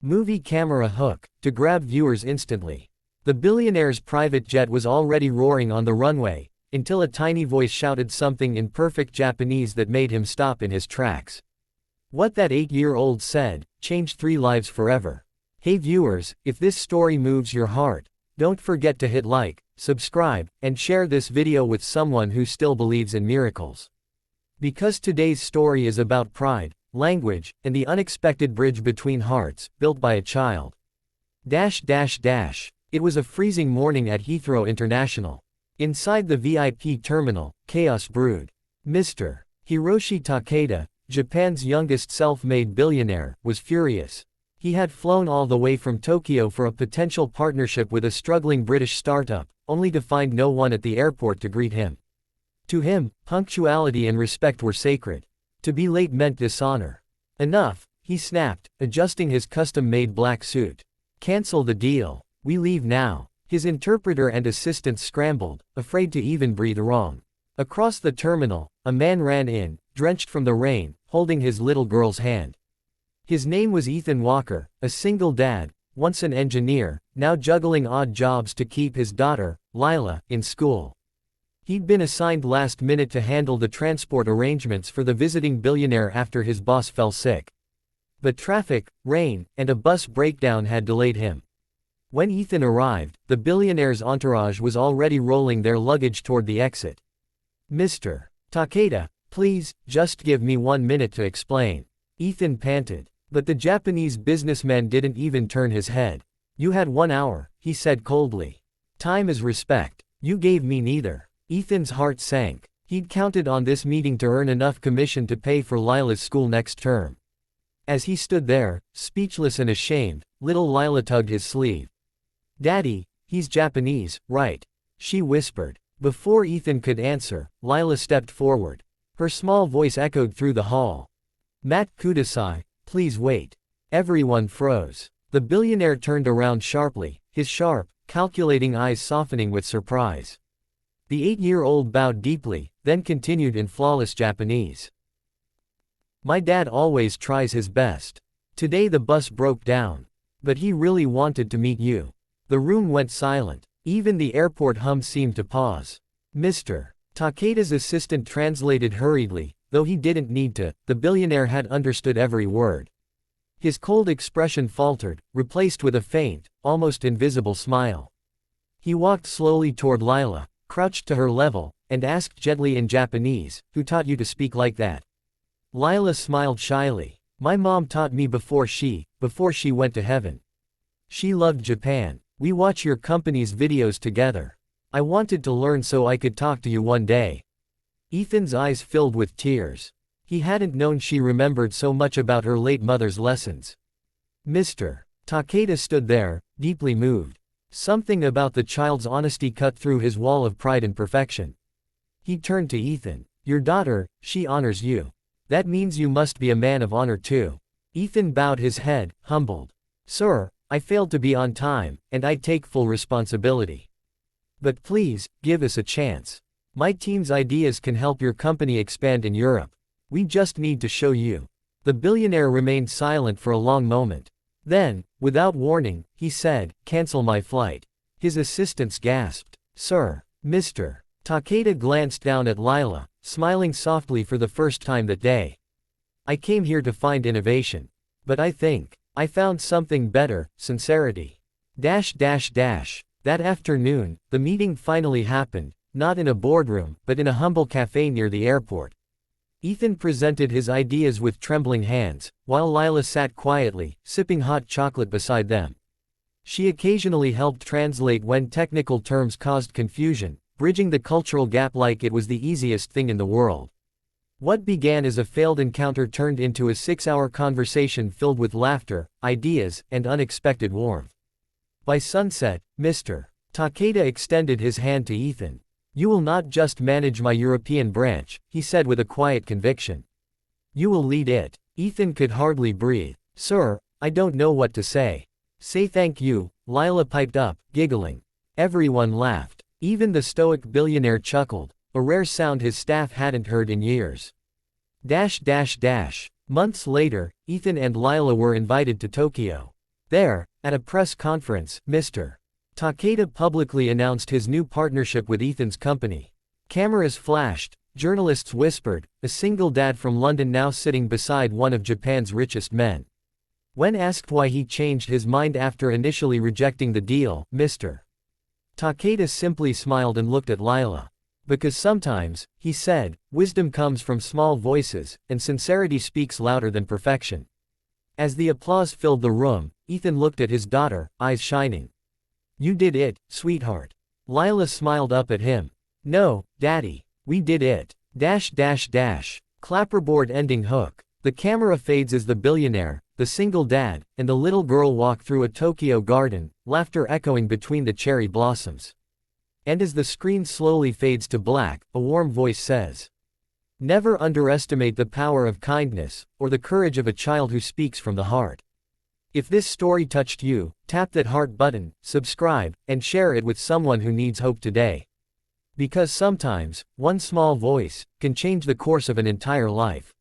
Movie camera hook, to grab viewers instantly. The billionaire's private jet was already roaring on the runway, until a tiny voice shouted something in perfect Japanese that made him stop in his tracks. What that 8-year-old said changed 3 lives forever. Hey viewers, if this story moves your heart, don't forget to hit like, subscribe, and share this video with someone who still believes in miracles. Because today's story is about pride, language, and the unexpected bridge between hearts, built by a child. It was a freezing morning at Heathrow International. Inside the VIP terminal, chaos brewed. Mr. Hiroshi Takeda, Japan's youngest self-made billionaire, was furious. He had flown all the way from Tokyo for a potential partnership with a struggling British startup, only to find no one at the airport to greet him. To him, punctuality and respect were sacred. To be late meant dishonor. Enough, he snapped, adjusting his custom-made black suit. Cancel the deal. We leave now. His interpreter and assistants scrambled, afraid to even breathe wrong. Across the terminal, a man ran in, drenched from the rain, holding his little girl's hand. His name was Ethan Walker, a single dad, once an engineer, now juggling odd jobs to keep his daughter, Lila, in school. He'd been assigned last minute to handle the transport arrangements for the visiting billionaire after his boss fell sick. But traffic, rain, and a bus breakdown had delayed him. When Ethan arrived, the billionaire's entourage was already rolling their luggage toward the exit. Mr. Takeda, please, just give me 1 minute to explain. Ethan panted. But the Japanese businessman didn't even turn his head. You had 1 hour, he said coldly. Time is respect. You gave me neither. Ethan's heart sank. He'd counted on this meeting to earn enough commission to pay for Lila's school next term. As he stood there, speechless and ashamed, little Lila tugged his sleeve. Daddy, he's Japanese, right? She whispered. Before Ethan could answer, Lila stepped forward. Her small voice echoed through the hall. Mat kudasai. Please wait. Everyone froze. The billionaire turned around sharply, his sharp, calculating eyes softening with surprise. The 8-year-old bowed deeply, then continued in flawless Japanese. My dad always tries his best. Today the bus broke down. But he really wanted to meet you. The room went silent. Even the airport hum seemed to pause. Mr. Takeda's assistant translated hurriedly. Though he didn't need to, the billionaire had understood every word. His cold expression faltered, replaced with a faint, almost invisible smile. He walked slowly toward Lila, crouched to her level, and asked gently in Japanese, "Who taught you to speak like that?" Lila smiled shyly. My mom taught me before she went to heaven. She loved Japan. We watch your company's videos together. I wanted to learn so I could talk to you one day. Ethan's eyes filled with tears. He hadn't known she remembered so much about her late mother's lessons. Mr. Takeda stood there, deeply moved. Something about the child's honesty cut through his wall of pride and perfection. He turned to Ethan. Your daughter, she honors you. That means you must be a man of honor too. Ethan bowed his head, humbled. Sir, I failed to be on time, and I take full responsibility. But please, give us a chance. My team's ideas can help your company expand in Europe. We just need to show you. The billionaire remained silent for a long moment. Then, without warning, he said, cancel my flight. His assistants gasped. Sir. Mr. Takeda glanced down at Lila, smiling softly for the first time that day. I came here to find innovation. But I think I found something better, sincerity. That afternoon, the meeting finally happened. Not in a boardroom, but in a humble cafe near the airport. Ethan presented his ideas with trembling hands, while Lila sat quietly, sipping hot chocolate beside them. She occasionally helped translate when technical terms caused confusion, bridging the cultural gap like it was the easiest thing in the world. What began as a failed encounter turned into a 6-hour conversation filled with laughter, ideas, and unexpected warmth. By sunset, Mr. Takeda extended his hand to Ethan. You will not just manage my European branch, he said with a quiet conviction. You will lead it. Ethan could hardly breathe. Sir, I don't know what to say. Say thank you, Lila piped up, giggling. Everyone laughed. Even the stoic billionaire chuckled, a rare sound his staff hadn't heard in years. Months later, Ethan and Lila were invited to Tokyo. There, at a press conference, Mr. Takeda publicly announced his new partnership with Ethan's company. Cameras flashed, journalists whispered, a single dad from London now sitting beside one of Japan's richest men. When asked why he changed his mind after initially rejecting the deal, Mr. Takeda simply smiled and looked at Lila. Because sometimes, he said, wisdom comes from small voices, and sincerity speaks louder than perfection. As the applause filled the room, Ethan looked at his daughter, eyes shining. You did it, sweetheart. Lila smiled up at him. No, Daddy. We did it. Clapperboard ending hook. The camera fades as the billionaire, the single dad, and the little girl walk through a Tokyo garden, laughter echoing between the cherry blossoms. And as the screen slowly fades to black, a warm voice says, never underestimate the power of kindness, or the courage of a child who speaks from the heart. If this story touched you, tap that heart button, subscribe, and share it with someone who needs hope today. Because sometimes, one small voice can change the course of an entire life.